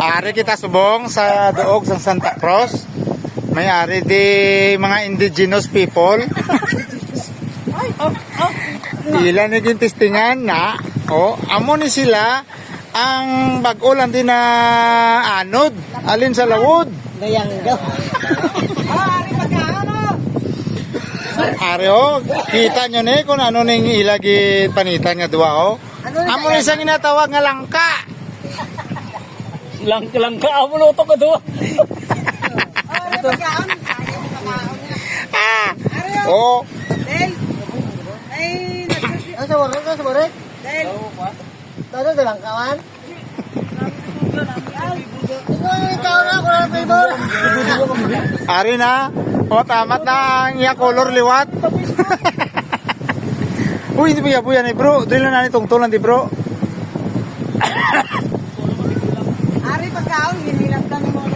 Ari kita subong sa duog sa Santa Cruz. May ari di mga indigenous people. Ila naging testingan na. Oh, amo ni sila ang bag-ulan din na anod. Alin sa lawod. Gayang daw. Ari oh, kita nyo ni kung ano ning ilagi panitan nga duwa oh. Amo ni isang ginatawag nga langka. Langka amo luto ko do. Ah. Oh. Sa borek. Dado sa langkawan. Ikaw na ko na favor. Ari na. O tamat na ang iya color liwat. Uy, hindi buya ni bro. Dili na ni tungtulan di bro. Ari pagkaon